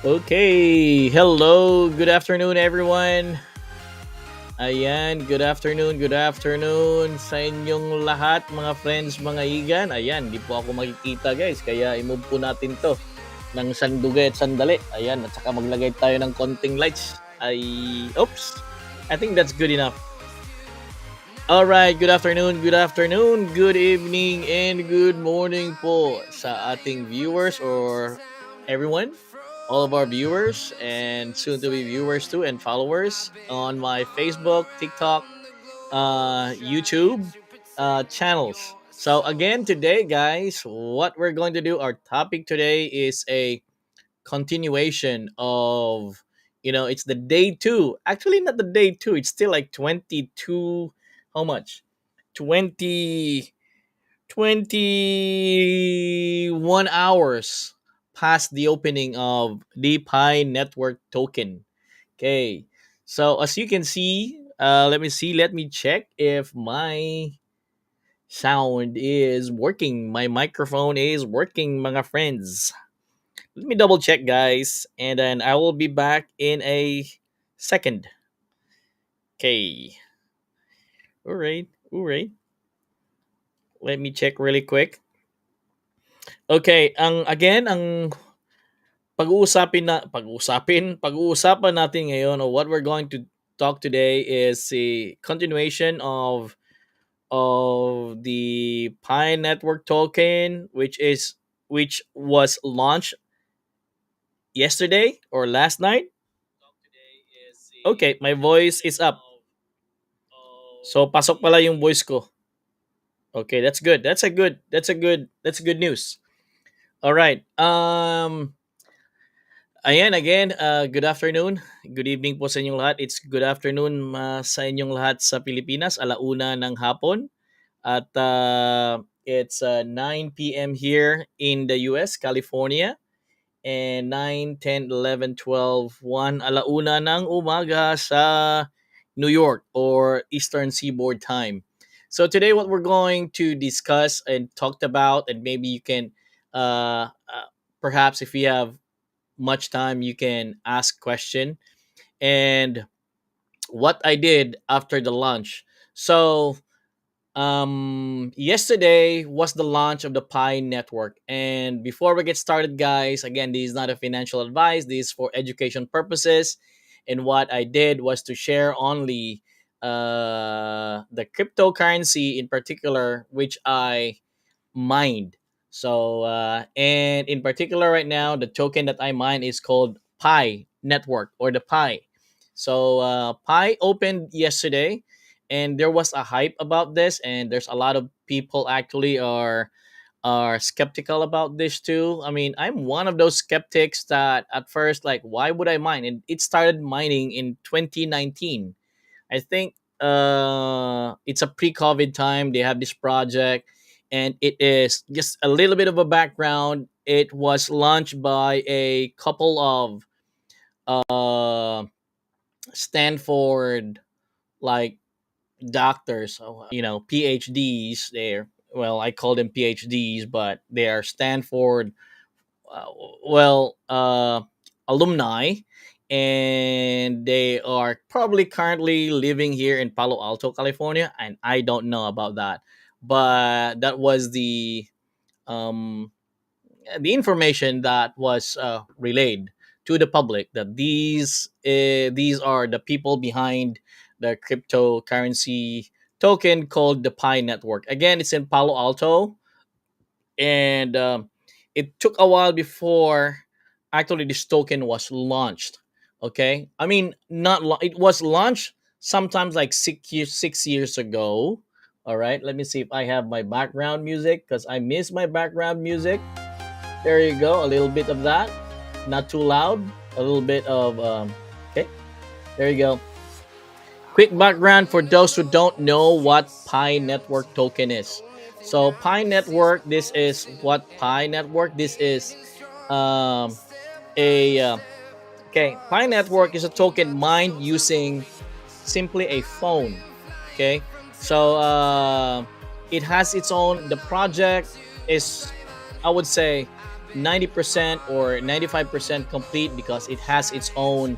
Okay, hello, good afternoon everyone. Ayan, good afternoon sa inyong lahat mga friends, mga igan. Ayan, di po ako makikita guys, kaya i-move po natin to ng sandugay at sandali. Ayan, at saka maglagay tayo ng konting lights. Oops, I think that's good enough. Alright, good afternoon, good evening, and good morning po sa ating viewers or everyone, all of our viewers and soon to be viewers too and followers on my Facebook, TikTok, YouTube channels. So again today guys, what we're going to do, our topic today is a continuation of, it's the day 2. Actually not the day 2, it's still like 22, how much? 20 21 hours past the opening of the Pi Network token. Okay. So as you can see, let me check if my sound is working. My microphone is working, mga friends. Let me double check, guys, and then I will be back in a second. Okay. All right. All right. Let me check really quick. Okay, ang pag-uusapan natin ngayon, or what we're going to talk today, is a continuation of the Pi Network token, which was launched yesterday or last night. Okay, my voice is up. So pasok pala yung voice ko. Okay, that's good. That's a good news. All right. Ayan again, good afternoon. Good evening po sa inyong lahat. It's good afternoon sa inyong lahat sa Pilipinas, alauna ng hapon. At it's 9 p.m. here in the US, California. And 9, 10, 11, 12, 1, alauna ng umaga sa New York or Eastern Seaboard time. So today what we're going to discuss and talked about, and maybe you can, perhaps if you have much time, you can ask question. And what I did after the launch. So yesterday was the launch of the Pi network. And before we get started, guys, again, this is not a financial advice, this is for education purposes. And what I did was to share only the cryptocurrency in particular, which I mined. So and in particular right now, the token that I mine is called Pi network, or the Pi. So Pi opened yesterday, and there was a hype about this, and there's a lot of people actually are skeptical about this too. I mean, I'm one of those skeptics that at first, like, why would I mine? And it started mining in 2019. I think it's a pre-COVID time. They have this project, and it is just a little bit of a background. It was launched by a couple of uh, Stanford, like, doctors, PhDs. There, well, I call them PhDs, but they are Stanford, uh, well, alumni, and they are probably currently living here in Palo Alto, California, and I don't know about that, but that was um, the information that was relayed to the public, that these are the people behind the cryptocurrency token called the Pi Network. Again, it's in Palo Alto, and it took a while before actually this token was launched. Okay, I mean, it was launched sometimes like 6 years ago. All right, let me see if I have my background music, because I miss my background music. There you go, a little bit of that, not too loud. A little bit of okay, there you go. Quick background for those who don't know what Pi Network token is. So Pi Network, this is what Pi Network. This is um, a okay. Pi Network is a token mined using simply a phone. Okay, so it has its own. The project is, I would say, 90% or 95% complete because it has its own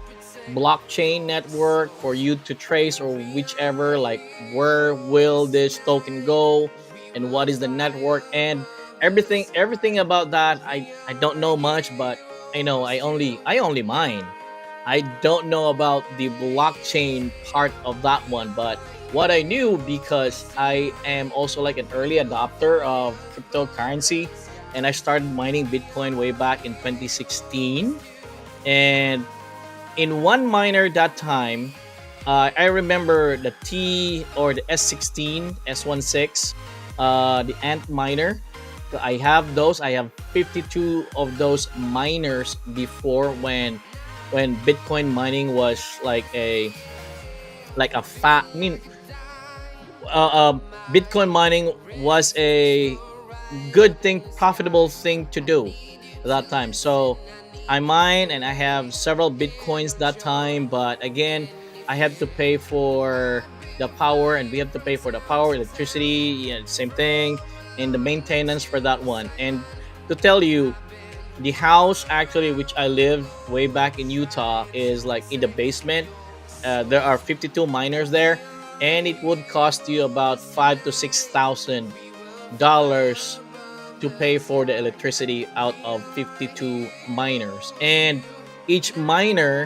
blockchain network for you to trace or whichever, like where will this token go and what is the network and everything about that. I don't know much, but I know I only mine. I don't know about the blockchain part of that one, but what I knew, because I am also like an early adopter of cryptocurrency, and I started mining Bitcoin way back in 2016. And in one miner that time, I remember the T or the S16, S16, the Ant miner. I have those. I have 52 of those miners before, when Bitcoin mining was like a fat. I mean, Bitcoin mining was a good thing, profitable thing to do at that time. So I mine and I have several bitcoins that time, but again, I have to pay for the power, and we have to pay for the power, electricity, same thing, and the maintenance for that one. And to tell you, the house actually which I lived way back in Utah is like in the basement. There are 52 miners there, and it would cost you about 5 to 6 thousand dollars to pay for the electricity out of 52 miners. And each miner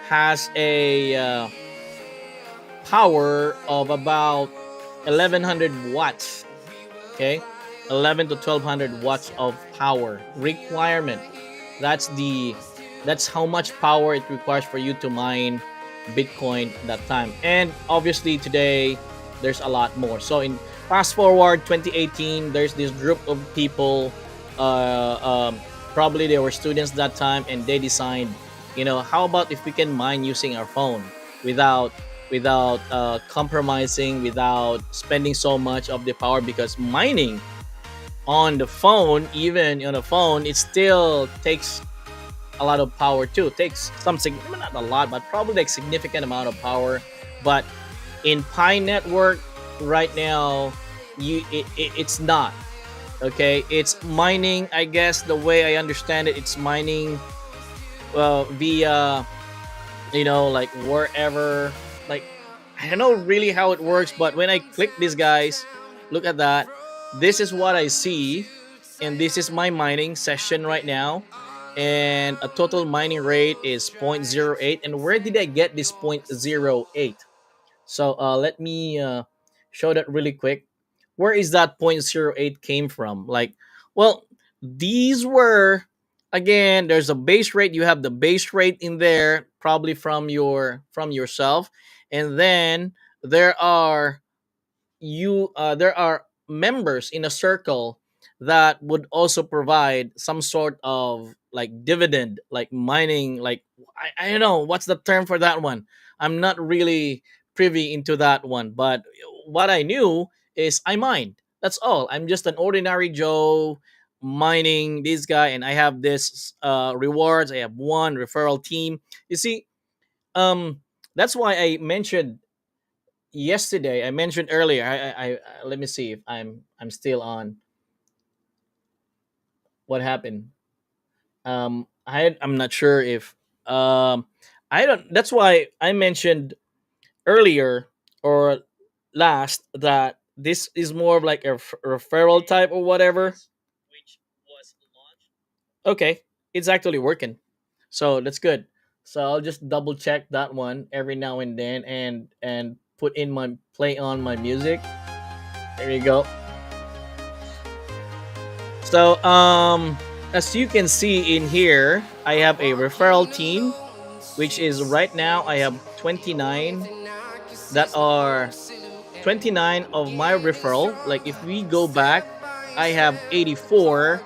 has a power of about 1100 watts. Okay, 11 to 1200 watts of power requirement. That's the that's how much power it requires for you to mine Bitcoin that time. And obviously today there's a lot more. So in fast forward 2018, there's this group of people, uh, um, probably they were students that time, and they designed, how about if we can mine using our phone without compromising, without spending so much of the power, because mining on the phone, even on the phone, it still takes a lot of power too. It takes not a lot, but probably a significant amount of power. But in Pi Network right now, it's not okay. It's mining. I guess the way I understand it, it's mining via like wherever, like I don't know really how it works, but when I click this, guys, look at that. This is what I see, and this is my mining session right now. And a total mining rate is zero point zero 0.08. And where did I get this zero point zero 0.08? So let me show that really quick. Where is that zero point zero 0.08 came from? Like, well, these were, again, there's a base rate. You have the base rate in there, probably from yourself, and then there are there are members in a circle that would also provide some sort of like dividend, like mining, like I don't know what's the term for that one. I'm not really privy into that one, but what I knew is I mined. That's all. I'm just an ordinary Joe mining this guy, and I have this rewards. I have one referral team. You see, that's why I mentioned yesterday. I mentioned earlier. Let me see if I'm still on. What happened? I'm not sure if I don't. That's why I mentioned earlier or last that this is more of like a referral type or whatever. Okay, it's actually working, so that's good. So I'll just double check that one every now and then, and put in my play on my music. There you go. So, as you can see in here, I have a referral team, which is right now I have 29 that are 29 of my referral. Like if we go back, I have 84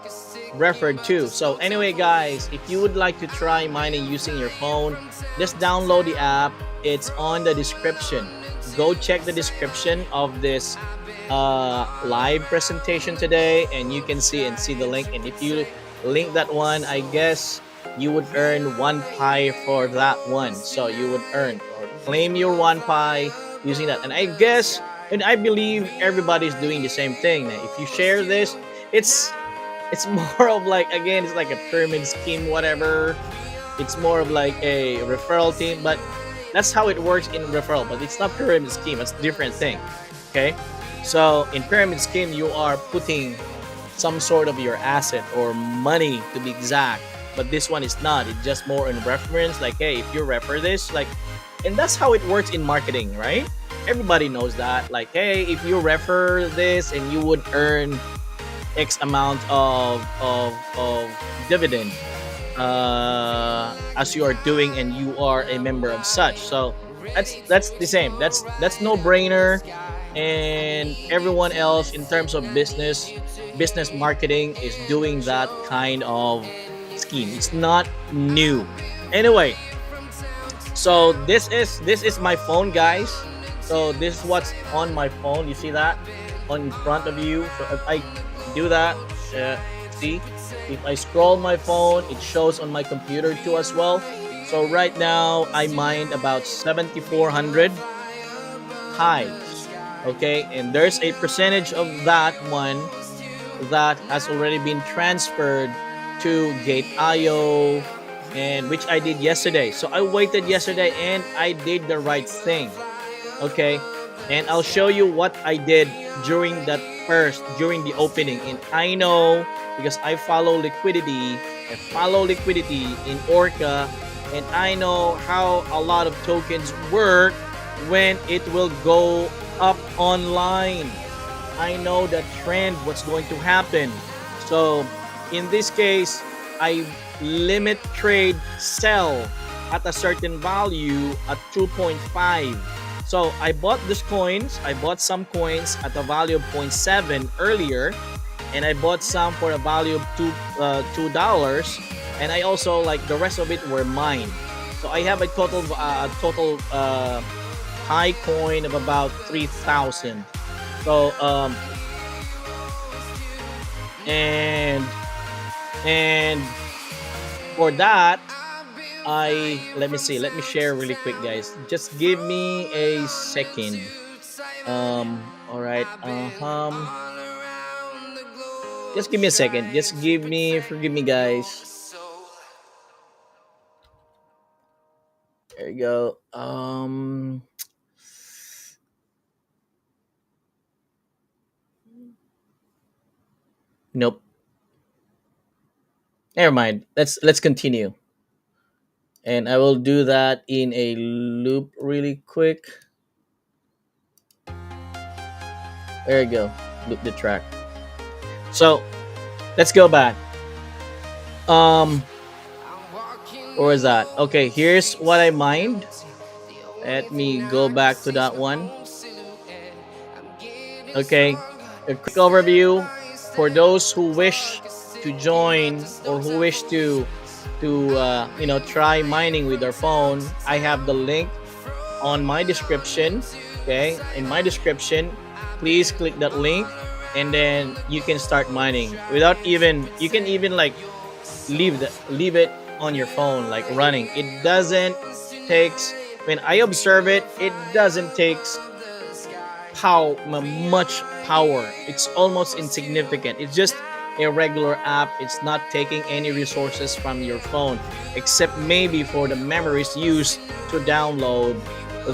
referred to. So anyway, guys, if you would like to try mining using your phone, just download the app. It's on the description. Go check the description of this live presentation today, and you can see the link. And if you link that one, I guess you would earn one pi for that one. So you would earn or claim your one pi using that. And I guess, and I believe everybody's doing the same thing. Now, if you share this, it's It's more of like, again, it's like a pyramid scheme, whatever. It's more of like a referral team, but that's how it works in referral. But it's not pyramid scheme. It's a different thing. Okay, so in pyramid scheme, you are putting some sort of your asset or money to be exact. But this one is not. It's just more in reference. Like, hey, if you refer this, like, and that's how it works in marketing, right? Everybody knows that. Like, hey, if you refer this, and you would earn X amount of dividend as you are doing, and you are a member of such. So that's the same. That's no brainer. And everyone else in terms of business marketing is doing that kind of scheme. It's not new. Anyway, so this is my phone, guys. So this is what's on my phone. You see that on front of you. So if I do that, see, if I scroll my phone, it shows on my computer too as well. So right now I mined about 7,400 hives. Okay, and there's a percentage of that one that has already been transferred to Gate.io, and which I did yesterday. So I waited yesterday and I did the right thing. Okay, and I'll show you what I did during the opening. And I know, because I follow liquidity, in Orca, and I know how a lot of tokens work when it will go up online. I know the trend, what's going to happen. So in this case, I limit trade sell at a certain value at 2.5. So I bought these coins. I bought some coins at a value of zero point 0.7 earlier, and I bought some for a value of $2. And I also, like, the rest of it were mine. So I have a total high coin of about 3,000. So and and for that, I let me see. Let me share really quick, guys. Just give me a second. All right. Just give me a second. Forgive me, guys. There you go. Nope. Never mind. Let's continue. And I will do that in a loop really quick. There you go. Loop the track. So let's go back. Um, where was that? Okay, here's what I mined. Let me go back to that one. Okay, a quick overview for those who wish to join, or who wish to try mining with their phone. I have the link on my description. Okay, in my description, please click that link, and then you can start mining without even. You can even, like, leave it on your phone, like, running. It doesn't takes when I observe it. It doesn't take much power. It's almost insignificant. It's just a regular app. It's not taking any resources from your phone, except maybe for the memories used to download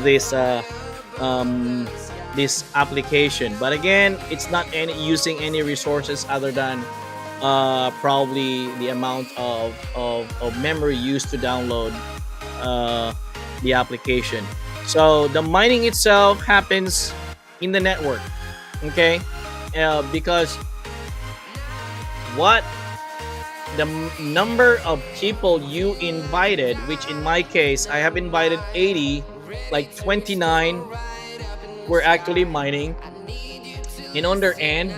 this this application. But again, it's not using any resources other than probably the amount of memory used to download uh, the application. So the mining itself happens in the network. Okay, because what the number of people you invited, which in my case I have invited 80, like 29 were actually mining, and on their end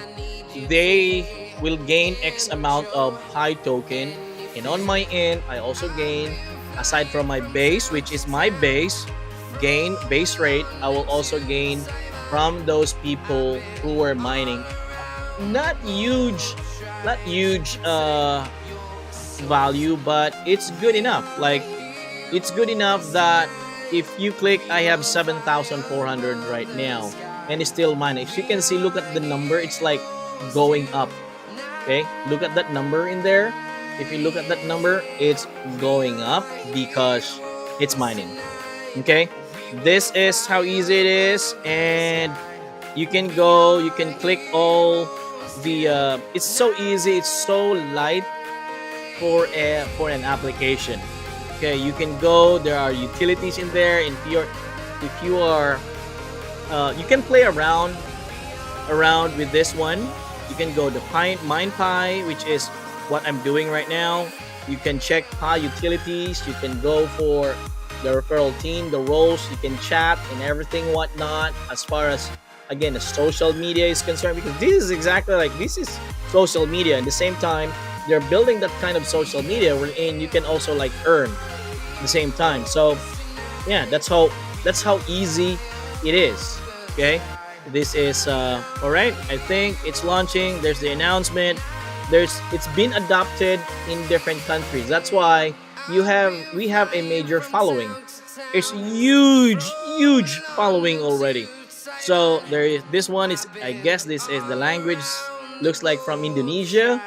they will gain X amount of high token, and on my end I also gain, aside from my base, which is my base rate, I will also gain from those people who were mining. Not huge, value, but it's good enough. Like, it's good enough that if you click, I have 7,400 right now, and it's still mining. As you can see, look at the number. It's like going up. Okay, look at that number in there. If you look at that number, it's going up because it's mining. Okay, this is how easy it is, and you can go, you can click all the. It's so easy. It's so light for an application. Okay, you can go. There are utilities in there. If you are, you can play around with this one. You can go to MinePy, which is what I'm doing right now. You can check Pi utilities. You can go for the referral team, the roles. You can chat and everything whatnot. As far as again the social media is concerned, because this is exactly like this is social media. At the same time, they're building that kind of social media wherein you can also like earn at the same time. So yeah, that's how easy it is. Okay, this is all right. I think it's launching. There's the announcement. It's been adopted in different countries. That's why we have a major following. It's huge following already. So there is this one is, I guess this is the language, looks like from Indonesia.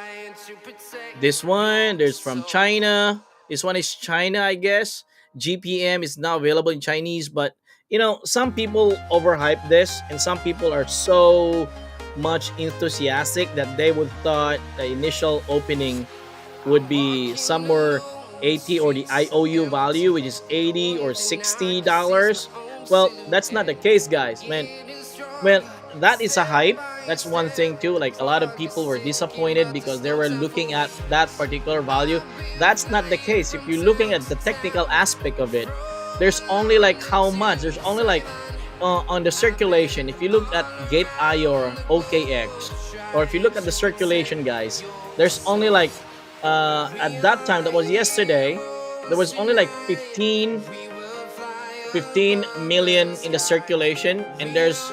This one, there's from China. This one is China, I guess. GPM is not available in Chinese, but some people overhype this, and some people are so much enthusiastic that they would thought the initial opening would be somewhere 80, or the IOU value, which is 80 or $60. Well, that's not the case, guys. Man, that is a hype. That's one thing too. Like a lot of people were disappointed because they were looking at that particular value. That's not the case. If you're looking at the technical aspect of it, there's only like how much? There's only like on the circulation. If you look at Gate I or OKX, or if you look at the circulation, guys, there's only like at that time, that was yesterday, there was only like 15 million in the circulation, and there's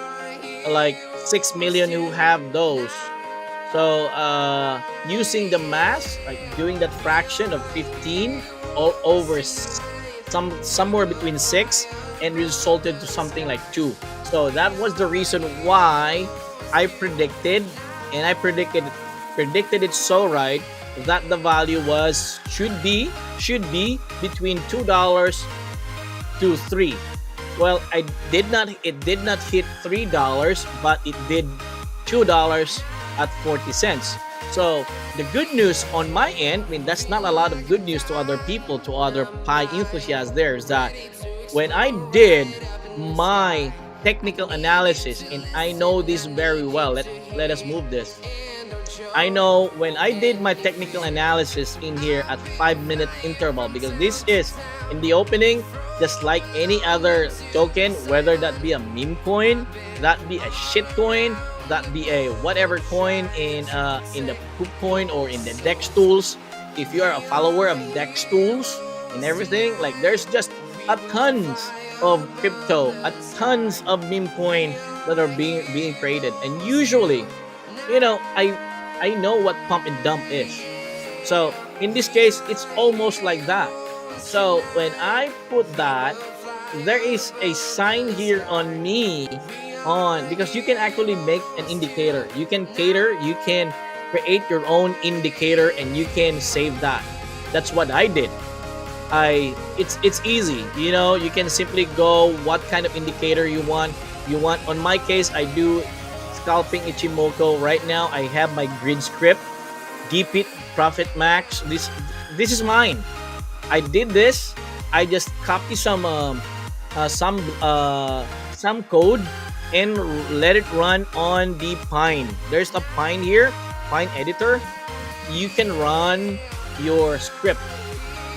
like 6 million who have those. So using the mass, like doing that fraction of 15 all over somewhere between 6, and resulted to something like 2. So that was the reason why I predicted, and I predicted it so right, that the value was should be between $2 to 3. Well, it did not hit $3, but it did $2 at 40 cents. So the good news on my end, I mean, that's not a lot of good news to other people, to other Pi enthusiasts there, is that when I did my technical analysis, and I know this very well, let us move this. I know when I did my technical analysis in here at 5-minute interval, because this is in the opening, just like any other token, whether that be a meme coin, that be a shit coin, that be a whatever coin in the poop coin or in the Dex tools. If you are a follower of Dex tools and everything, like there's just a tons of crypto, a tons of meme coin that are being created, and usually, I know what pump and dump is. So in this case, it's almost like that. So when I put that, there is a sign here on me on, because you can actually make an indicator. You can cater, you can create your own indicator, and you can save that. That's what I did. It's easy. You can simply go what kind of indicator you want. On my case, I do scalping Ichimoku. Right now I have my grid script, deep it, profit max. This is mine. I did this. I just copy some code and let it run on the Pine. There's a Pine here, Pine editor. You can run your script.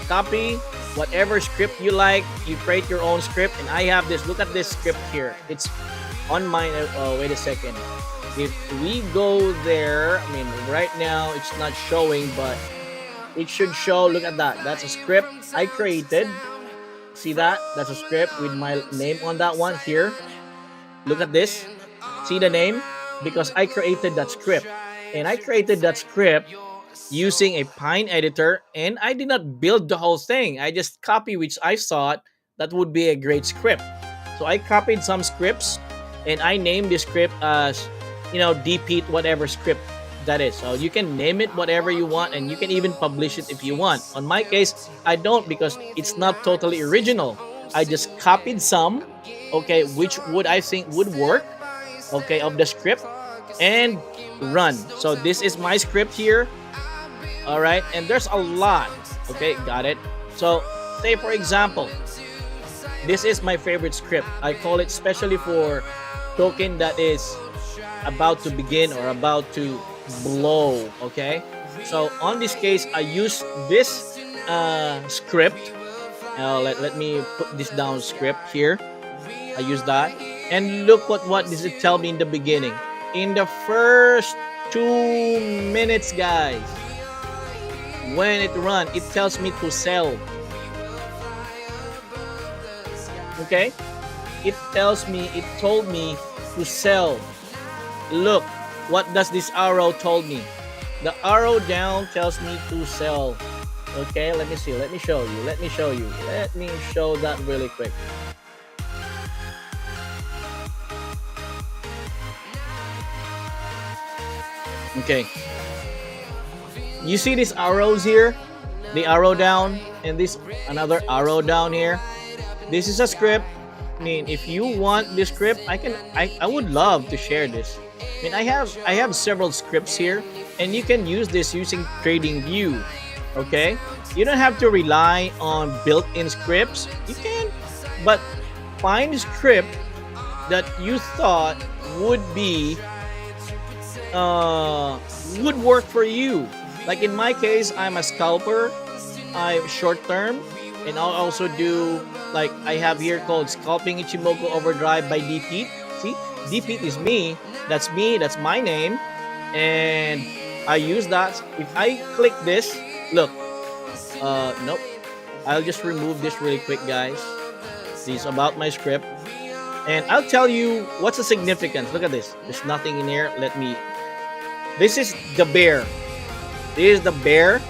Copy whatever script you like. You create your own script, and I have this. Look at this script here. It's on mine. Wait a second. If we go there, I mean, right now it's not showing, but it should show. Look at that. That's a script I created. See that? That's a script with my name on that one here. Look at this. See the name? Because I created that script. And I created that script using a Pine editor, and I did not build the whole thing. I just copy which I thought that would be a great script. So I copied some scripts, and I named the script as, DP whatever script, that is. So you can name it whatever you want, and you can even publish it if you want. On my case, I don't, because it's not totally original. I just copied some, okay, which would I think would work, okay, of the script, and run. So this is my script here, all right, and there's a lot. Okay, got it. So say for example, this is my favorite script. I call it specially for token that is about to begin or about to blow. Okay, so on this case, I use this script. Let me put this down script here. I use that, and look what does it tell me in the beginning. In the first 2 minutes, guys, when it run, it tells me to sell. Okay, it told me to sell. Look, what does this arrow told me? The arrow down tells me to sell. Okay, let me see. Let me show you. Let me show you. Let me show that really quick. Okay. You see these arrows here? The arrow down and this another arrow down here. This is a script. I mean, if you want this script, I would love to share this. I mean, I have several scripts here, and you can use this using Trading View. Okay, you don't have to rely on built-in scripts. You can, but find a script that you thought would be would work for you. Like in my case, I'm a scalper. I'm short term, and I'll also do, like I have here called Scalping Ichimoku Overdrive by DP. See, DP is me. That's me. That's my name, and I use that. If I click this, look. Nope. I'll just remove this really quick, guys. This is about my script, and I'll tell you what's the significance. Look at this. There's nothing in here. Let me. This is the bear. This is the bear.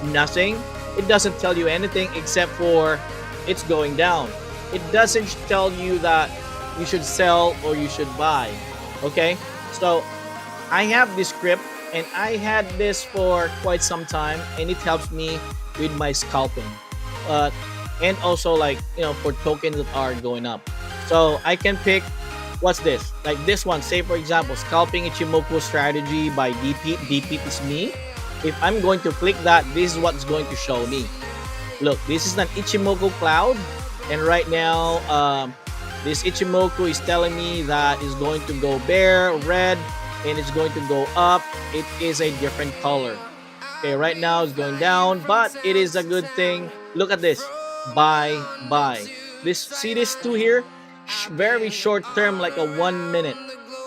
Nothing. It doesn't tell you anything except for it's going down. It doesn't tell you that you should sell or you should buy. Okay? So I have this script, and I had this for quite some time, and it helps me with my scalping. And also, like, for tokens that are going up. So I can pick, what's this? Like this one, say for example, Scalping Ichimoku Strategy by DP. DP is me. If I'm going to click that, this is what's going to show me. Look, this is an Ichimoku cloud, and right now, this Ichimoku is telling me that it's going to go bear, red, and it's going to go up. It is a different color. Okay, right now it's going down, but it is a good thing. Look at this. Buy, buy. See this two here? Very short term, like a 1 minute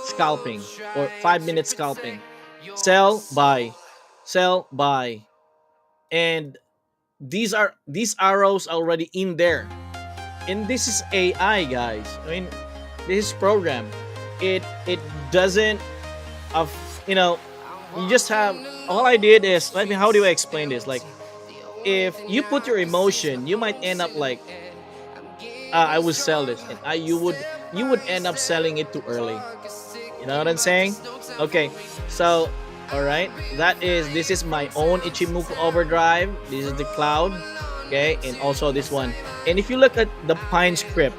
scalping or 5 minute scalping. Sell, buy. Sell, buy. And these arrows already in there. And this is AI, guys. I mean, this is program. It doesn't of you just have, all I did is, let me, how do I explain this? Like, if you put your emotion, you might end up like, I would sell this, and you would end up selling it too early. You know what I'm saying? Okay, so all right, this is my own Ichimoku Overdrive. This is the cloud, okay, and also this one. And if you look at the Pine script,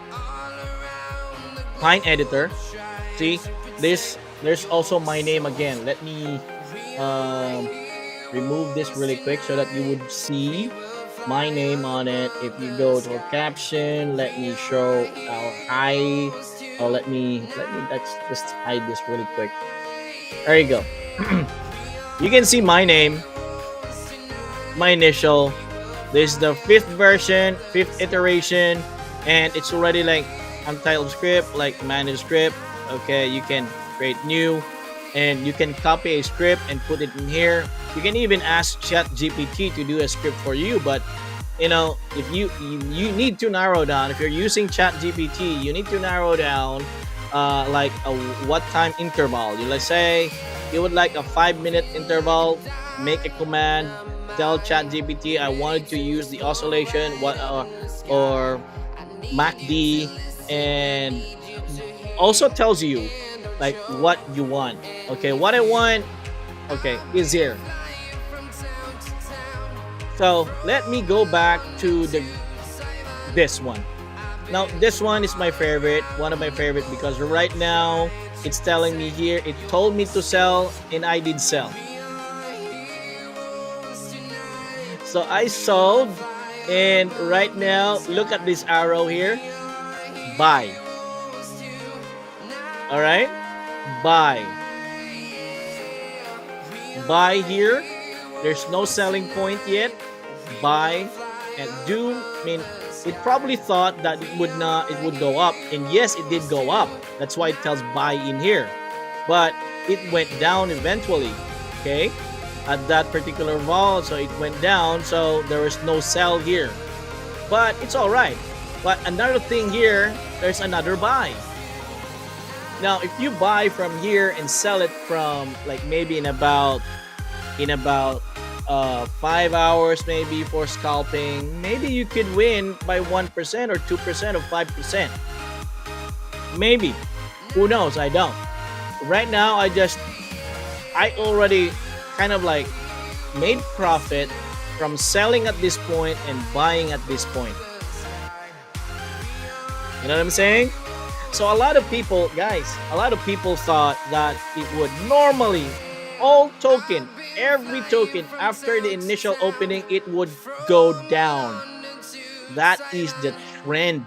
Pine editor, see there's also my name again. Let me remove this really quick so that you would see my name on it. If you go to a caption, let me show our high. Oh, let's just hide this really quick. There you go. You can see my name, my initial. This is the fifth version, fifth iteration, and it's already like untitled script, like managed script. Okay, you can create new, and you can copy a script and put it in here. You can even ask ChatGPT to do a script for you, but if you need to narrow down. If you're using ChatGPT, you need to narrow down like a what time interval. Let's say you would like a 5 minute interval. Make a command. Tell ChatGPT I wanted to use the oscillation or MACD, and also tells you like what you want. Okay, what I want Okay, is here. So let me go back to the this one. Now this one is my favorite, one of my favorite because right now it's telling me here it told me to sell and I did sell. So I sold and right now look at this arrow here. Buy. All right? Buy. Buy here. There's no selling point yet. Buy and do mean it probably thought that it would go up, and yes it did go up. That's why it tells buy in here, but it went down eventually. Okay, at that particular vol, so it went down, so there is no sell here, but it's all right. But another thing here, there's another buy. Now if you buy from here and sell it from like maybe in about 5 hours maybe for scalping, maybe you could win by 1% or 2% or 5%. Maybe. Who knows? I don't. Right now, I already kind of like made profit from selling at this point and buying at this point. You know what I'm saying? So a lot of people, guys, a lot of people thought that it would normally all token, every token after the initial opening, it would go down. That is the trend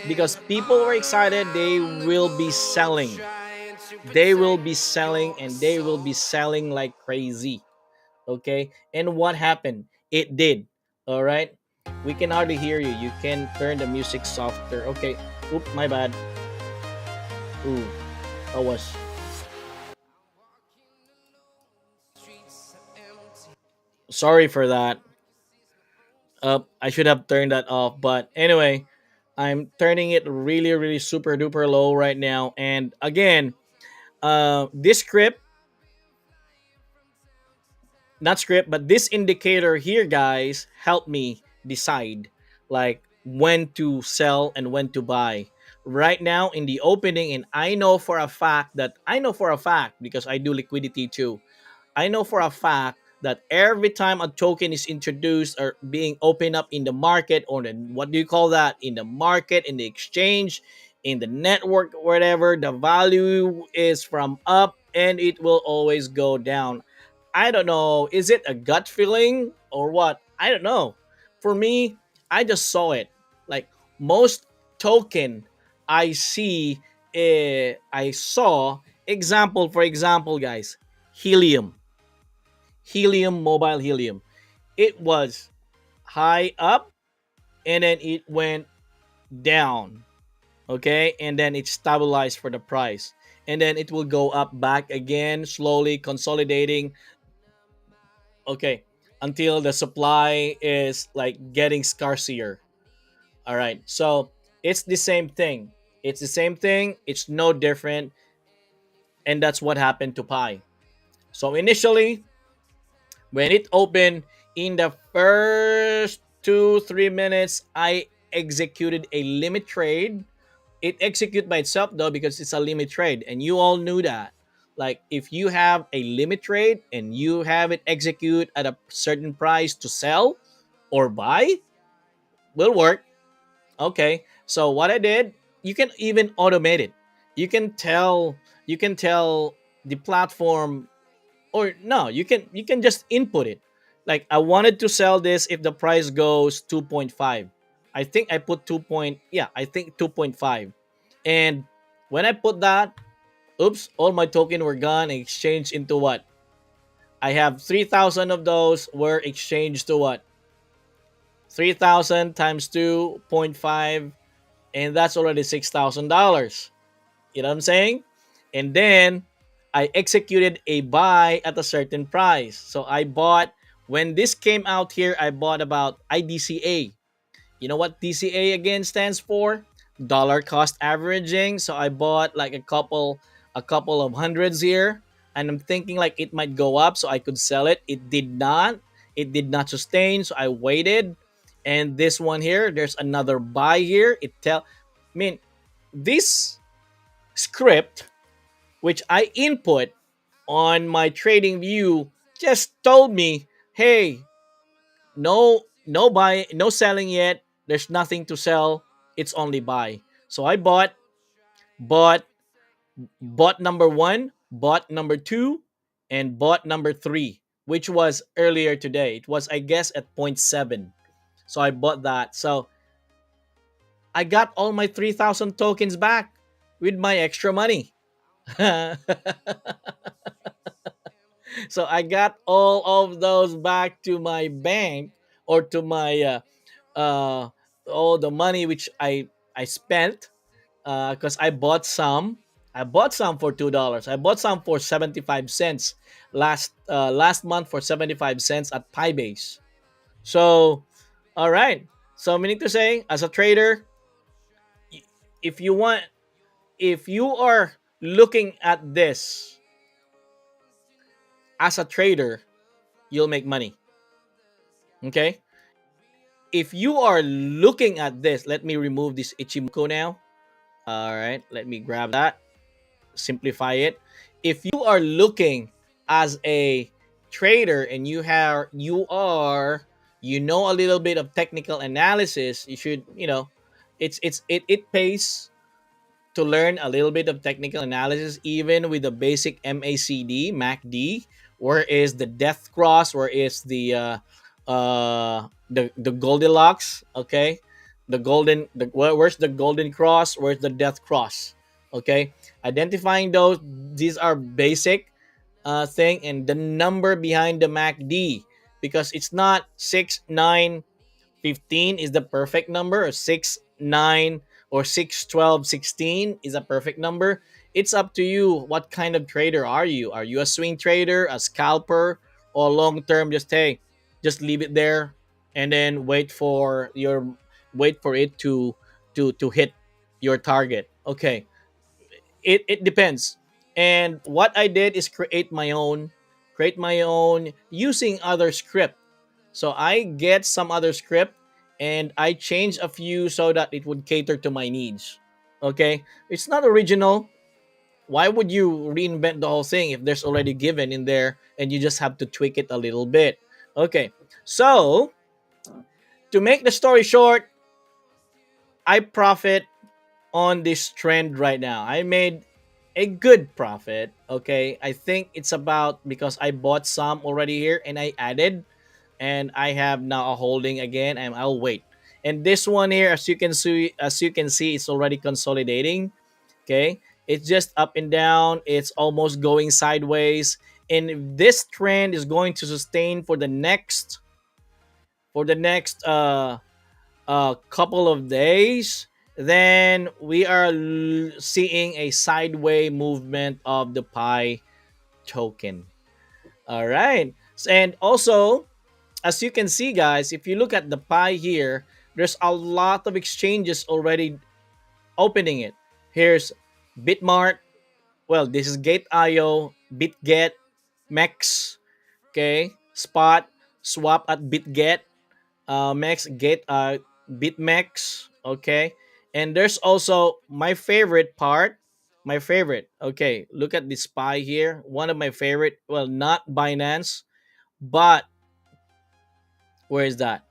because people were excited. They will be selling. They will be selling and they will be selling like crazy. Okay, and what happened? It did. All right. We can hardly hear you. You can turn the music softer. Okay. Oop, my bad. Ooh, I was sorry for that. I should have turned that off. But anyway, I'm turning it really, really super duper low right now. And again, this script, not script, but this indicator here, guys, help me decide like when to sell and when to buy. Right now in the opening, and I know for a fact because I do liquidity too. I know for a fact that every time a token is introduced or being opened up in the market, or the, what do you call that, in the market, in the exchange, in the network, whatever, the value is from up and it will always go down. I don't know. Is it a gut feeling or what? I don't know. For me, I just saw it. Like most token I see, I saw example for example, guys, helium, helium, mobile helium. It was high up and then it went down. Okay, and then it stabilized for the price, and then it will go up back again, slowly consolidating. Okay, until the supply is like getting scarcer. All right, so it's the same thing. It's the same thing. It's no different, and that's what happened to Pi. So initially, when it opened in the first 2 3 minutes, I executed a limit trade. It execute by itself though because it's a limit trade, and you all knew that. Like if you have a limit trade and you have it execute at a certain price to sell or buy, will work. Okay. So what I did, you can even automate it. You can tell the platform, or no, you can just input it. Like I wanted to sell this if the price goes 2.5. I think I put 2 point, yeah, I think 2.5. And when I put that, oops, all my token were gone and exchanged into what? I have 3,000 of those were exchanged to what? 3,000 times 2.5, and that's already $6,000. You know what I'm saying? And then I executed a buy at a certain price. So I bought, when this came out here, I bought about IDCA. You know what DCA again stands for? Dollar cost averaging. So I bought like a couple of hundreds here, and I'm thinking like it might go up so I could sell it. It did not. It did not sustain, so I waited. And this one here, there's another buy here. I mean, this script which I input, on my trading view just told me, hey, no buy, no selling yet. There's nothing to sell. It's only buy. So I bought, bought number one, bought number two, and bought number three, which was earlier today. It was, I guess, at point 0.7. So I bought that. So I got all my 3,000 tokens back with my extra money. So I got all of those back to my bank, or to my uh all the money which I spent, because I bought some for $2. I bought some for 75 cents last month, for 75 cents at Pybase. So all right. So meaning to say, as a trader, if you want, if you are looking at this as a trader, you'll make money. Okay? If you are looking at this, let me remove this Ichimoku now. All right, let me grab that, simplify it. If you are looking as a trader, and you know a little bit of technical analysis, you should, it pays to learn a little bit of technical analysis, even with the basic MACD. Where is the death cross? Where is the Goldilocks? Okay, where's the golden cross? Where's the death cross? Okay, identifying those. These are basic thing, and the number behind the MACD, because it's not 6, 9, 15 is the perfect number, or 6, 9, or 6, 12, 16 is a perfect number. It's up to you. What kind of trader are you? Are you a swing trader, a scalper, or long term? Just, hey, just leave it there, and then wait for it to hit your target. Okay, it depends. And what I did is create my own using other script. So I get some other script, and I change a few so that it would cater to my needs. Okay? It's not original. Why would you reinvent the whole thing if there's already given in there, and you just have to tweak it a little bit? Okay. So, to make the story short, I profit on this trend right now. I made a good profit. Okay. I think it's about, because I bought some already here and I added, and I have now a holding again, and I'll wait. And this one here, as you can see, it's already consolidating. Okay, it's just up and down. It's almost going sideways, and if this trend is going to sustain for the next couple of days, then we are seeing a sideway movement of the Pi token. All right, and also, as you can see, guys, if you look at the pie here, there's a lot of exchanges already opening it. Here's Bitmart. Well, this is Gate.io, BitGet, Mex, okay, Spot, Swap at BitGet, Mex, Gate, BitMex, okay, and there's also my favorite part. My favorite. Okay, look at this pie here. One of my favorite. Well, not Binance, but where is that?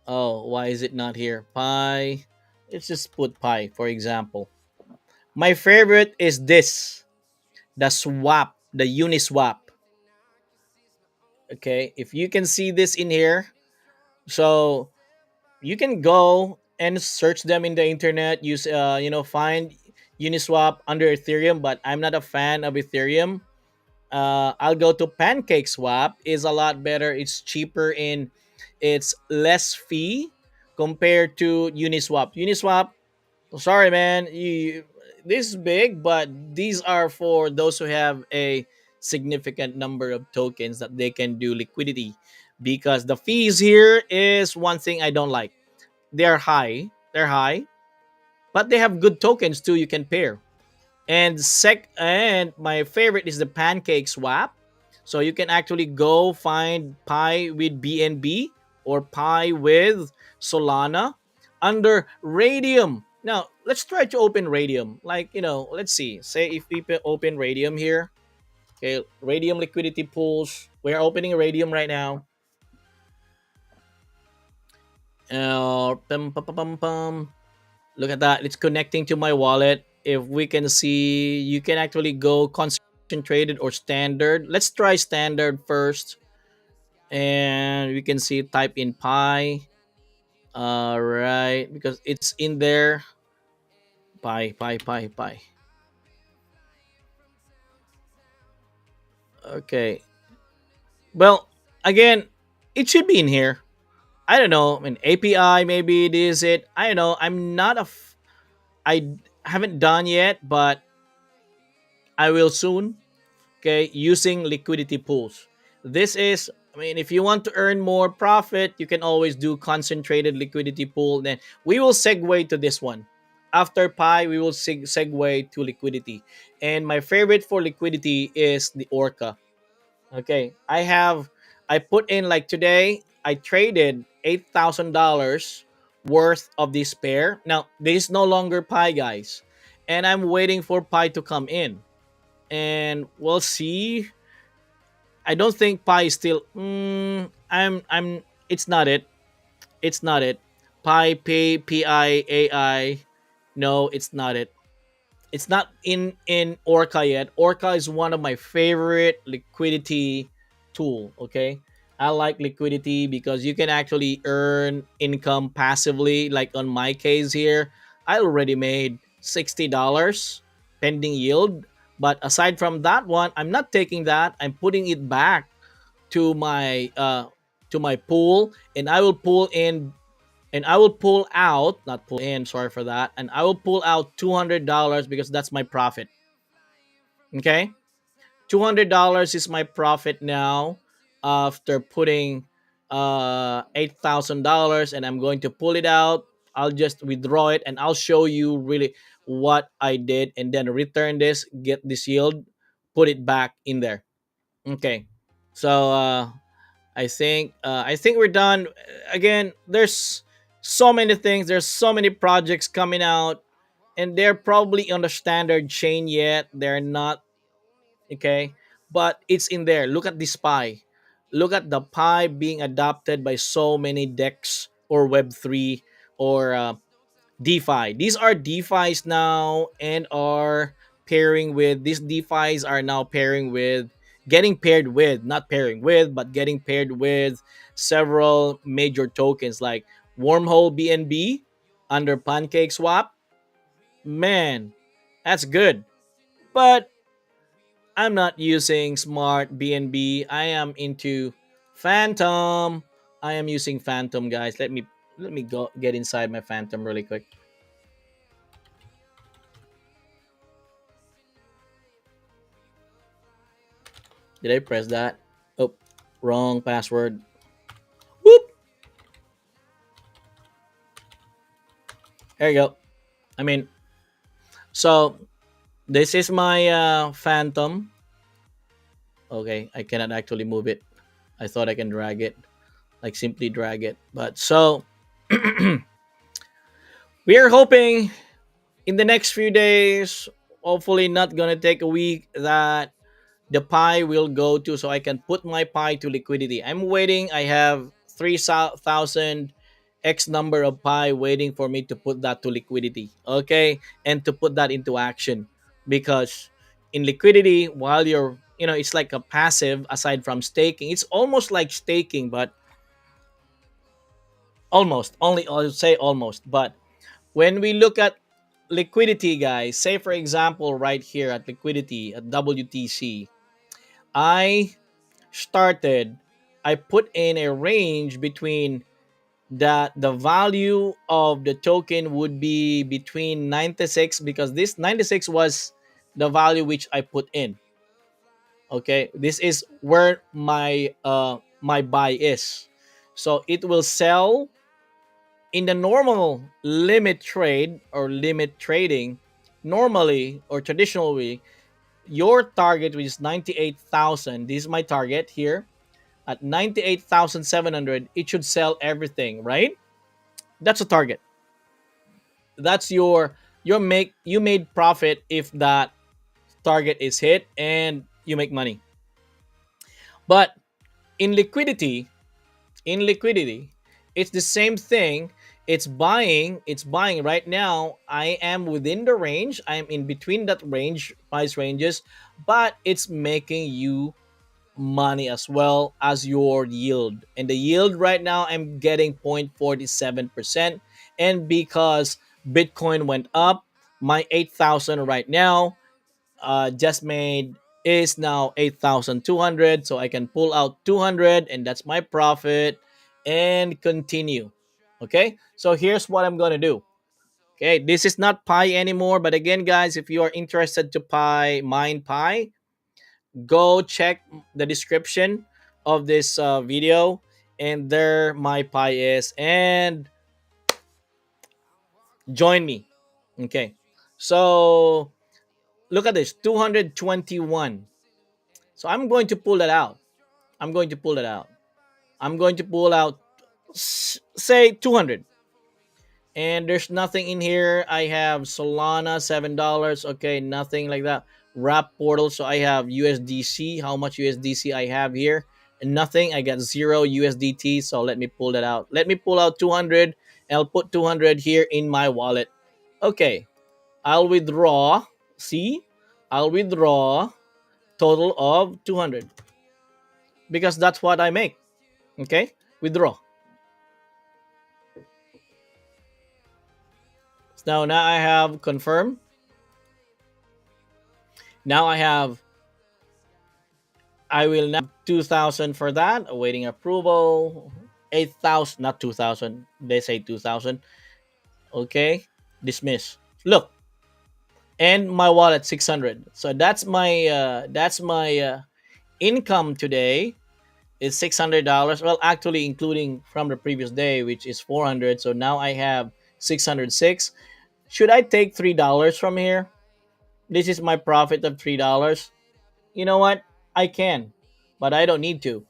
Oh, why is it not here? Pi. Let's just put pi, for example. My favorite is this, the swap, the Uniswap. Okay, if you can see this in here, so you can go and search them in the internet. Use, find Uniswap under Ethereum, but I'm not a fan of Ethereum. I'll go to Pancake Swap. Is a lot better. It's cheaper in, it's less fee compared to Uniswap. Uniswap, sorry man, this is big, but these are for those who have a significant number of tokens that they can do liquidity, because the fees here is one thing I don't like. They're high, but they have good tokens too, you can pair. And my favorite is the Pancake Swap. So you can actually go find Pi with BNB, or Pi with Solana under Radium. Now let's try to open Radium. Like, let's see. Say if we open Radium here. Okay, radium liquidity pools. We're opening radium right now. Pum, pum, pum, pum, pum. Look at that. It's connecting to my wallet. If we can see, you can actually go concentrated or standard. Let's try standard first. And we can see type in pi. All right, because it's in there. Pi, pi, pi, pi. Okay. Well, again, it should be in here. I don't know. I mean, API maybe it is it. I don't know. I'm not a. I haven't done yet, but I will soon. Okay, using liquidity pools. This is, I mean, if you want to earn more profit, you can always do concentrated liquidity pool. Then we will segue to this one. After Pi, we will segue to liquidity. And my favorite for liquidity is the Orca. Okay, I put in like today, I traded $8,000 worth of this pair. Now, this is no longer Pi, guys. And I'm waiting for Pi to come in. And we'll see. I don't think Pi is still. I'm. It's not it. It's not it. Pi Pi. No, it's not it. It's not in Orca yet. Orca is one of my favorite liquidity tool. Okay, I like liquidity because you can actually earn income passively. Like on my case here, I already made $60 pending yield. But aside from that one, I'm not taking that. I'm putting it back to my pool, and I will pull in and I will pull out, not pull in, sorry for that, and I will pull out $200 because that's my profit. Okay, $200 is my profit now after putting $8,000, and I'm going to pull it out. I'll just withdraw it, and I'll show you really what I did, and then return this, get this yield, put it back in there. Okay, so I think we're done. Again, there's so many things. There's so many projects coming out, and they're probably on the standard chain yet. They're not okay, but it's in there. Look at this pie. Look at the pie being adopted by so many DEX or Web3 or DeFi. These are DeFis now and are pairing with these DeFis are now pairing with getting paired with, not pairing with, but getting paired with several major tokens like Wormhole BNB under Pancake Swap. Man, that's good. But I'm not using Smart BNB. I am into Phantom. I am using Phantom, guys. Let me go get inside my Phantom really quick. Did I press that? Oh, wrong password. Whoop. There you go. I mean, so this is my Phantom. Okay, I cannot actually move it. I thought I can drag it, like simply drag it. But so we are hoping in the next few days, hopefully not gonna take a week, that the pie will go to so I can put my pie to liquidity. I'm waiting. I have 3,000 X number of pie waiting for me to put that to liquidity. Okay. And to put that into action. Because in liquidity, while you're, it's like a passive aside from staking. It's almost like staking, but almost. Only, I'll say almost. But when we look at liquidity, guys, say for example, right here at liquidity at WTC, I started, I put in a range between that the value of the token would be between 96, because this 96 was the value which I put in. Okay, this is where my buy is. So it will sell in the normal limit trade or limit trading. Normally or traditionally, your target, which is 98,000, this is my target here. At 98,700, it should sell everything, right? That's a target. That's your make you made profit if that target is hit, and you make money. But in liquidity, in liquidity, it's the same thing. It's buying right now. I am within the range. I am in between that range, price ranges, but it's making you money as well as your yield. And the yield right now, I'm getting 0.47%. And because Bitcoin went up, my 8,000 right now just made is now 8,200. So I can pull out 200 and that's my profit and continue. Okay. So here's what I'm going to do. Okay. This is not Pi anymore. But again, guys, if you are interested to mine Pi, go check the description of this video, and there my Pi is, and join me. Okay. So look at this, 221. So I'm going to pull that out. I'm going to pull it out. I'm going to pull out, say 200. And there's nothing in here. I have Solana, $7. Okay, nothing like that. Wrap portal. So I have USDC. How much USDC I have here? And nothing. I got zero USDT. So let me pull that out. Let me pull out 200. And I'll put 200 here in my wallet. Okay, I'll withdraw. See, I'll withdraw total of 200 because that's what I make. Okay, withdraw. So now I have confirm. Now I will now 2,000 for that, awaiting approval. 8,000, not 2,000. They say 2,000. Okay, dismiss. Look, and my wallet 600. So that's my income today is $600. Well, actually including from the previous day, which is 400. So now I have 606. Should I take $3 from here? This is my profit of $3. You know what? I can, but I don't need to.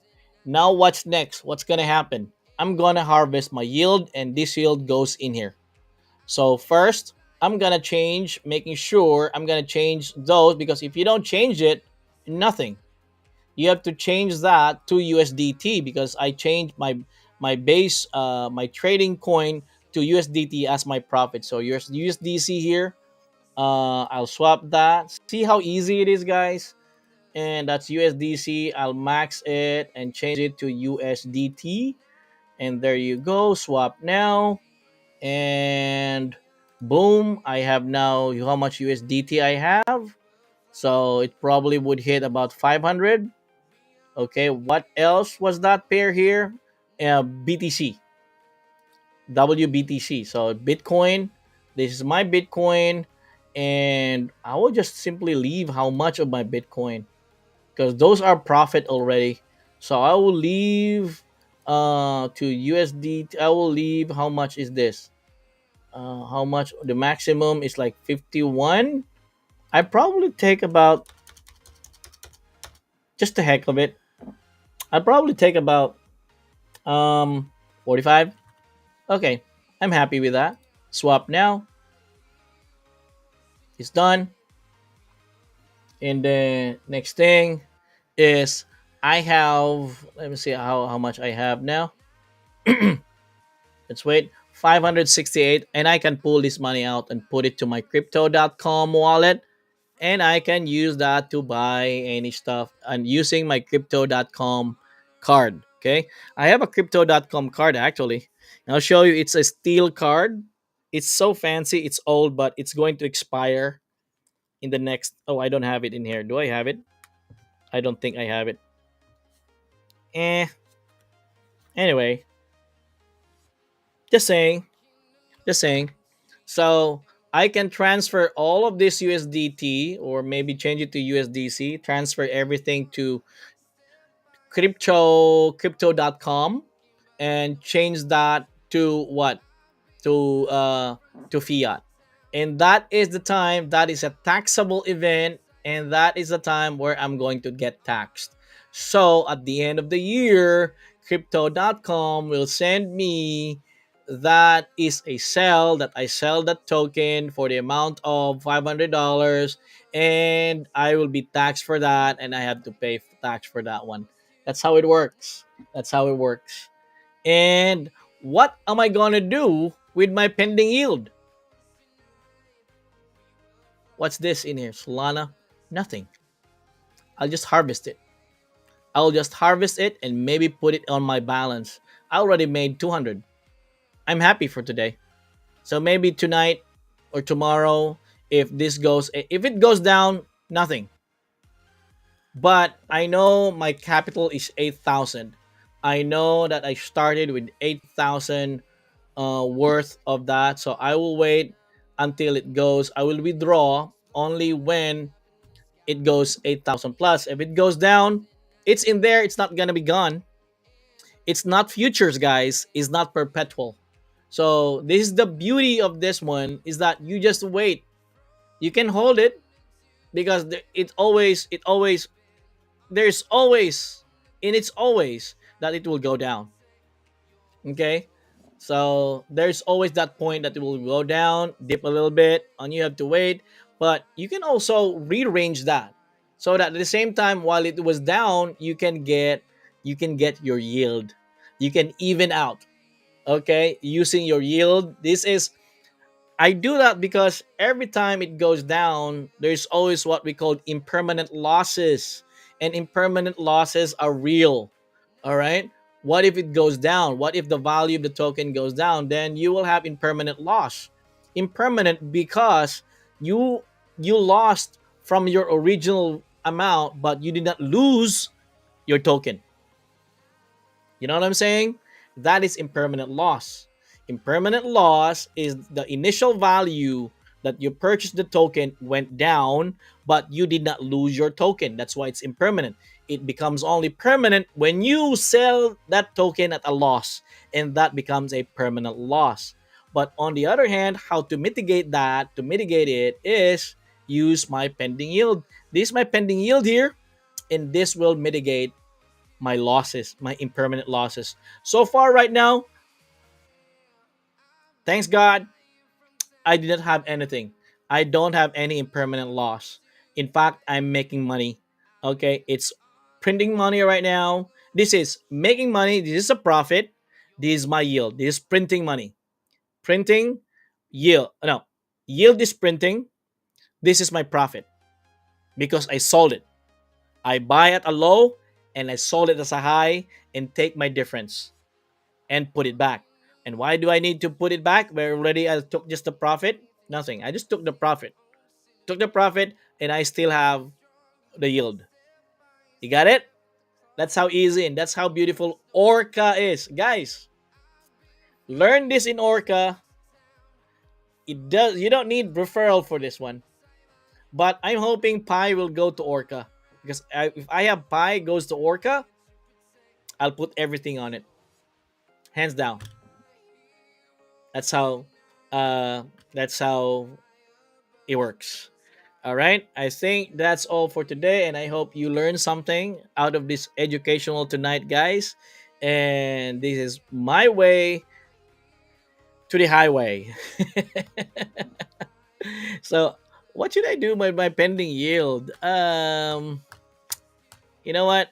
Now, what's next? What's going to happen? I'm going to harvest my yield, and this yield goes in here. So, first, I'm going to change, making sure I'm going to change those because if you don't change it, nothing. You have to change that to USDT because I changed my base, my trading coin to USDT as my profit. So, here's USDC here. I'll swap that. See how easy it is, guys? And that's USDC. I'll max it and change it to USDT. And there you go. Swap now. And boom, I have now how much USDT I have. So it probably would hit about 500. Okay, what else was that pair here? BTC, WBTC. So Bitcoin. This is my Bitcoin. And I will just simply leave how much of my Bitcoin because those are profit already. So I will leave to USD. I will leave how much is this? How much the maximum is like 51. I probably take about just the heck of it. I probably take about 45. Okay, I'm happy with that. Swap now. It's done. And the next thing is I have, let me see how much I have now. Let's wait. 568, and I can pull this money out and put it to my crypto.com wallet, and I can use that to buy any stuff and using my crypto.com card. Okay, I have a crypto.com card actually. And I'll show you. It's a steel card. It's so fancy. It's old, but it's going to expire in the next. Oh, I don't have it in here. Do I have it? I don't think I have it. Eh. Anyway, just saying. Just saying. So I can transfer all of this USDT or maybe change it to USDC, transfer everything to crypto.com and change that to what? To to fiat. And that is the time that is a taxable event, and that is the time where I'm going to get taxed. So at the end of the year, crypto.com will send me that is a sell that I sell that token for the amount of $500, and I will be taxed for that, and I have to pay tax for that one. That's how it works. That's how it works. And what am I gonna do with my pending yield? What's this in here? Solana? Nothing. I'll just harvest it. I'll just harvest it and maybe put it on my balance. I already made 200. I'm happy for today. So maybe tonight or tomorrow, if it goes down, nothing. But I know my capital is 8,000. I know that I started with 8,000 worth of that. So I will wait until it goes. I will withdraw only when it goes 8,000 plus. If it goes down, it's in there. It's not going to be gone. It's not futures, guys. It's not perpetual. So this is the beauty of this one, is that you just wait. You can hold it because there's always, and it's always that it will go down. Okay, so there's always that point that it will go down, dip a little bit, and you have to wait. But you can also rearrange that so that at the same time, while it was down, you can get your yield. You can even out. Okay, using your yield. This is I do that because every time it goes down, there's always what we call impermanent losses. And impermanent losses are real. All right. What if it goes down? What if the value of the token goes down? Then you will have impermanent loss. Impermanent because you you lost from your original amount, but you did not lose your token. You know what I'm saying? That is impermanent loss. Impermanent loss is the initial value that you purchased the token went down, but you did not lose your token. That's why it's impermanent. It becomes only permanent when you sell that token at a loss, and that becomes a permanent loss. But on the other hand, how to mitigate that, to mitigate it, is use my pending yield. This is my pending yield here, and this will mitigate my losses, my impermanent losses. So far, right now, thanks God, I did not have anything. I don't have any impermanent loss. In fact, I'm making money. Okay, it's printing money right now. This is making money. This is a profit. This is my yield. This is printing money. Printing yield. No, yield is printing. This is my profit because I sold it. I buy at a low and I sold it as a high and take my difference and put it back. And why do I need to put it back where already I took just the profit? Nothing. I just took the profit. Took the profit and I still have the yield. You got it? That's how easy and that's how beautiful Orca is. Guys, learn this in Orca. It does you don't need referral for this one. But I'm hoping Pi will go to Orca because if I have Pi goes to Orca, I'll put everything on it. Hands down. That's how uh that's how it works. All right. I think that's all for today. And I hope you learned something out of this educational tonight, guys. And this is my way to the highway. So, what should I do with my pending yield? You know what?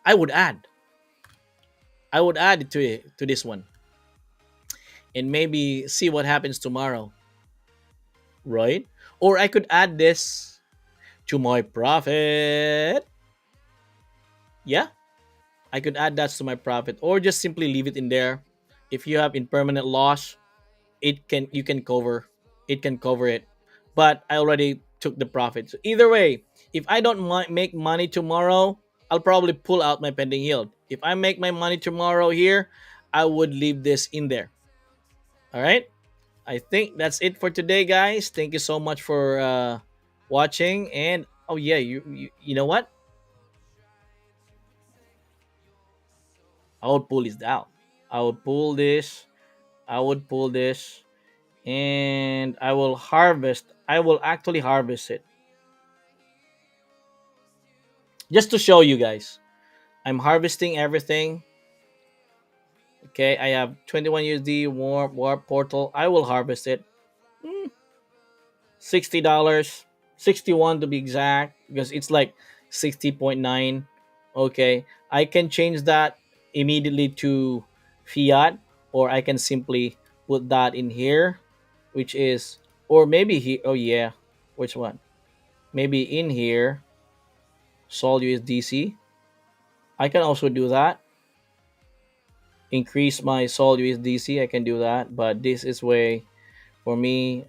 I would add. I would add it to this one and maybe see what happens tomorrow, right? Or I could add this to my profit. Yeah, I could add that to my profit or just simply leave it in there. If you have impermanent loss, you can cover it. But I already took the profit. So either way, if I don't make money tomorrow, I'll probably pull out my pending yield. If I make my money tomorrow here, I would leave this in there. All right? I think that's it for today, guys. Thank you so much for watching and oh yeah, you know what? I would pull this down. I would pull this. I would pull this and I will harvest. I will actually harvest it just to show you guys. I'm harvesting everything. Okay, I have 21 USD warp portal. I will harvest it. $60. 61 to be exact, because it's like 60.9. Okay, I can change that immediately to fiat, or I can simply put that in here, which is, or maybe he, oh yeah, which one? Maybe in here, Sol USDC. I can also do that. Increase my Sol USDC. I can do that, but this is way for me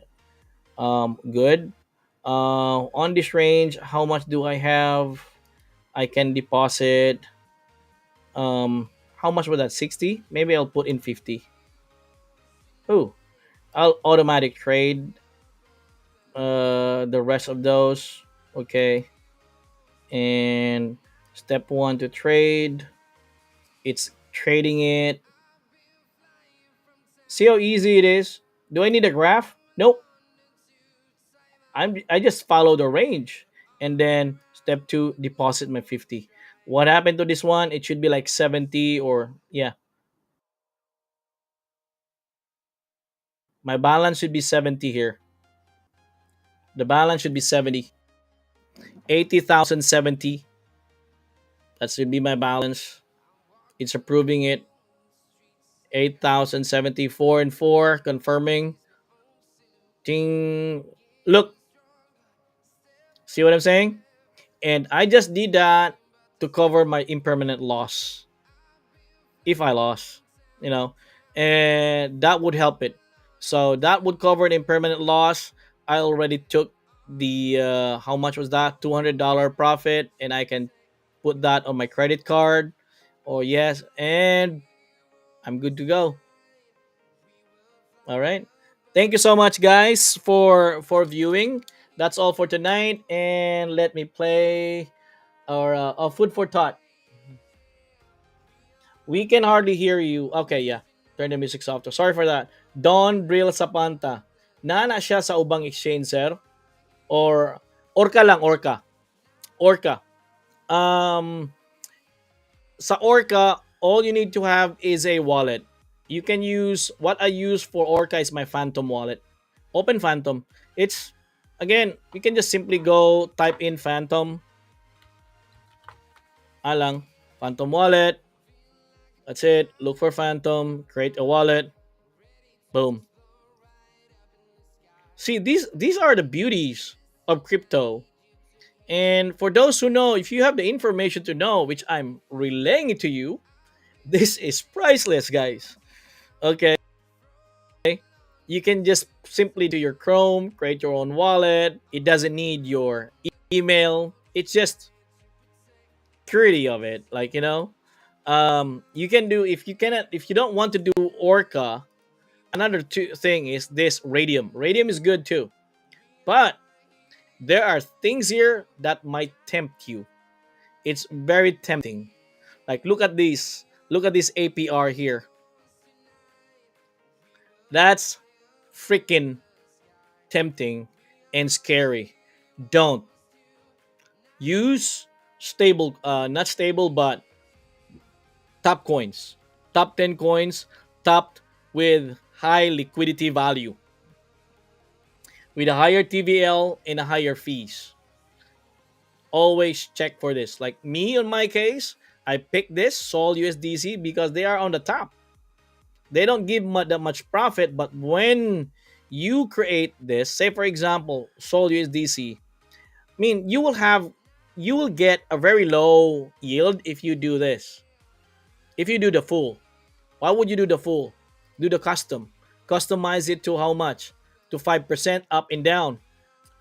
good. On this range, how much do I have? I can deposit. How much was that? 60? Maybe I'll put in 50. Oh, I'll automatic trade the rest of those. Okay. And step one to trade. It's trading it. See how easy it is? Do I need a graph? Nope. I just follow the range. And then step two, deposit my 50. What happened to this one? It should be like 70, or yeah. My balance should be 70 here. The balance should be 70. 80,070. That should be my balance. It's approving it. 8,074 and 4 confirming. Ting. Look, see what I'm saying? And I just did that to cover my impermanent loss. If I lost, you know, and that would help it. So that would cover the impermanent loss. I already took the how much was that? $200 profit, and I can put that on my credit card. Oh yes, and I'm good to go. All right. Thank you so much, guys, for viewing. That's all for tonight, and let me play our food for thought. We can hardly hear you. Okay, yeah. Turn the music softer. Sorry for that. Don Drill Sapanta. Nana siya sa ubang exchange, sir? Or Orca lang, Orca. Orca. Um, sa Orca, all you need to have is a wallet. You can use, what I use for Orca is my Phantom wallet. Open Phantom. It's, again, you can just simply go type in Phantom. Alang. Phantom wallet. That's it. Look for Phantom. Create a wallet. Boom. See, these are the beauties of crypto. And for those who know, if you have the information to know, which I'm relaying it to you, this is priceless, guys. Okay. You can just simply do your Chrome, create your own wallet. It doesn't need your email. It's just purity of it. Like, you can do, if you don't want to do Orca, another thing is this Radium. Radium is good too. But there are things here that might tempt you. It's very tempting. Like, look at this. Look at this APR here. That's freaking tempting and scary. Don't use stable, not stable, but top coins, top 10 coins, topped with high liquidity value, with a higher TVL and a higher fees. Always check for this. Like me, in my case, I picked this Sol USDC because they are on the top. They don't give that much profit, but when you create this, say for example, Sol USDC, I mean, you will get a very low yield if you do this. If you do the full, why would you do the full? Do the custom. Customize it to how much? To 5% up and down.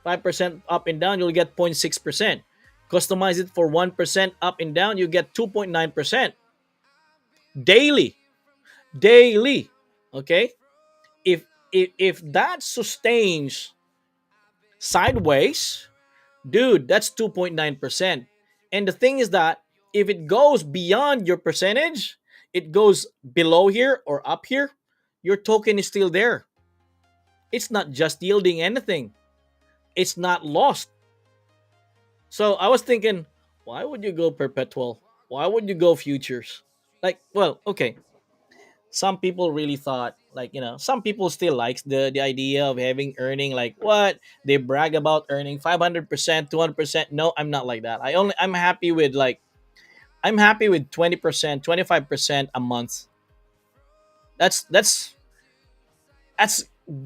5% up and down, you'll get 0.6%. Customize it for 1% up and down, you get 2.9% daily. Daily. Okay? If that sustains sideways, dude, that's 2.9%. And the thing is that if it goes beyond your percentage, it goes below here or up here, your token is still there. It's not just yielding anything. It's not lost. So I was thinking, why would you go perpetual? Why would you go futures? Like, well, okay. Some people really thought Like, some people still likes the idea of having earning, like what they brag about earning 500%, 200%. No, I'm not like that. I'm happy with, like, I'm happy with 20%, 25% a month. That's that's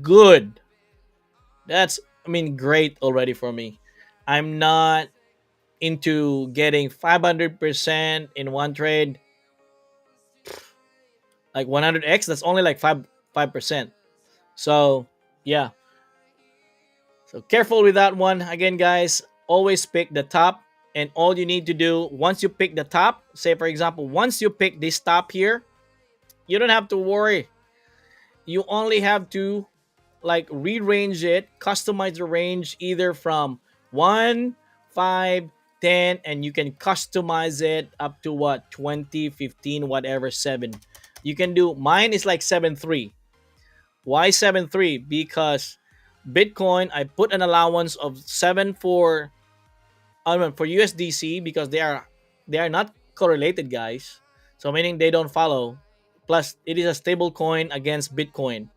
good. That's, I mean, great already for me. I'm not into getting 500% in one trade. Like 100x, that's only like 5%. So yeah, so careful with that one. Again, guys, always pick the top. And all you need to do, once you pick the top, say for example, once you pick this top here, you don't have to worry. You only have to, like, rearrange it, customize the range either from 1, 5, 10, and you can customize it up to what, 20, 15, whatever, 7. You can do, mine is like 7.3. Why 7.3? Because Bitcoin, I put an allowance of 7 for, I mean, for USDC, because they are not correlated, guys. So meaning they don't follow. Plus, it is a stable coin against Bitcoin.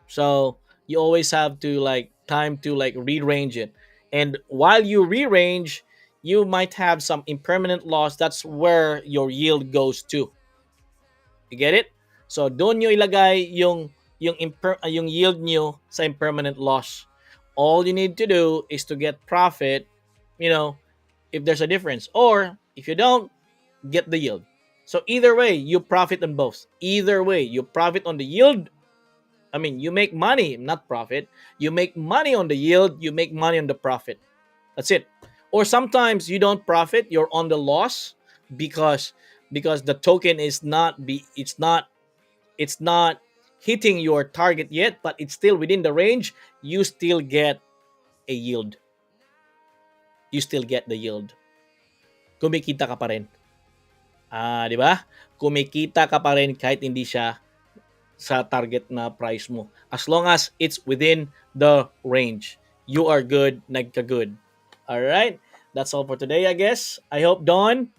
So you always have to, like, time to, like, rearrange it. And while you rearrange, you might have some impermanent loss. That's where your yield goes to. You get it? So doon nyo ilagay yung yield nyo sa impermanent loss. All you need to do is to get profit, you know, if there's a difference. Or if you don't, get the yield. So either way, you profit on both. Either way, you profit on the yield. I mean, you make money, not profit. You make money on the yield, you make money on the profit. That's it. Or sometimes you don't profit, you're on the loss because the token is not be it's not hitting your target yet, but it's still within the range. You still get a yield. You still get the yield. Kumikita ka pa rin. Di ba? Kumikita ka pa rin kahit hindi siya sa target na price mo. As long as it's within the range, you are good, nagka-good. All right? That's all for today, I guess. I hope, Dawn,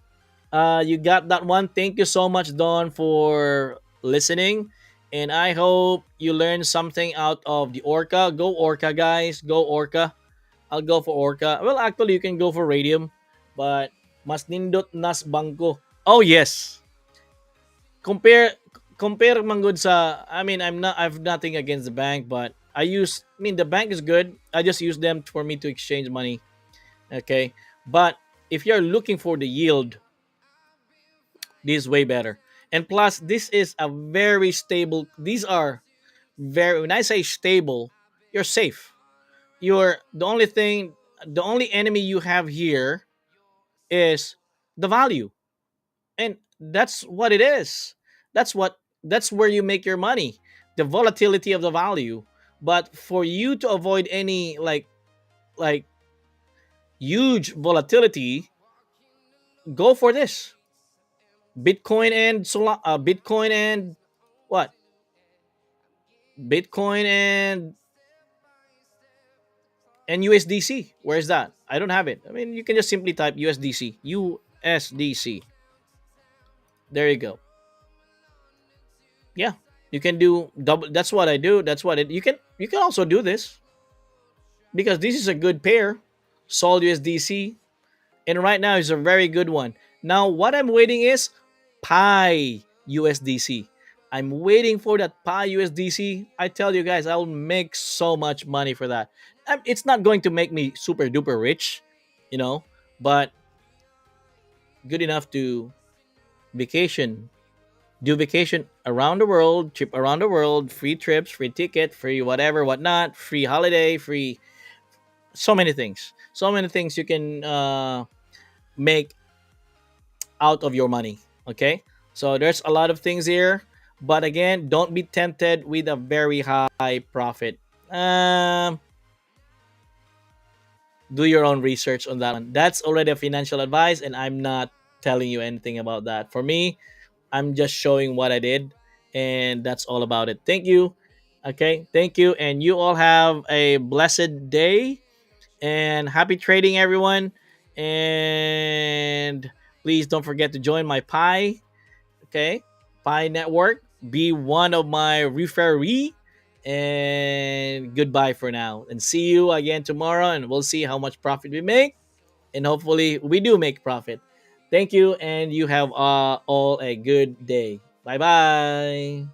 you got that one. Thank you so much, Dawn, for listening. And I hope you learned something out of the Orca. Go Orca, guys. Go Orca. I'll go for Orca. Well, actually, you can go for Radium, but mas nindot nas bangko. Oh, yes. Compare man good sa, I mean, I've nothing against the bank, but I mean, the bank is good. I just use them for me to exchange money. Okay? But if you're looking for the yield, this is way better. And plus, this is a very stable. These are very, when I say stable, you're safe. You're the only enemy you have here is the value. And that's what it is. That's where you make your money. The volatility of the value. But for you to avoid any, like huge volatility, go for this. Bitcoin and what? Bitcoin and USDC. Where's that? I don't have it. I mean, you can just simply type USDC. USDC. There you go. Yeah. You can do double. That's what I do. That's what it. You can also do this because this is a good pair. Sol USDC, and right now is a very good one. Now what I'm waiting is Pi USDC. I'm waiting for that Pi USDC. I tell you guys, I'll make so much money for that. It's not going to make me super duper rich, you know, but good enough to vacation, do vacation around the world, trip around the world, free trips, free ticket, free whatever, whatnot, free holiday, free, so many things you can make out of your money. Okay, so there's a lot of things here, but again, don't be tempted with a very high profit. Do your own research on that one. That's already a financial advice, and I'm not telling you anything about that. For me, I'm just showing what I did, and that's all about it. Thank you. Okay, thank you, and you all have a blessed day and happy trading, everyone. And please don't forget to join my Pi, okay, Pi network. be one of my referee. And goodbye for now. And see you again tomorrow. And we'll see how much profit we make. And hopefully, we do make profit. Thank you. And you have all a good day. Bye bye.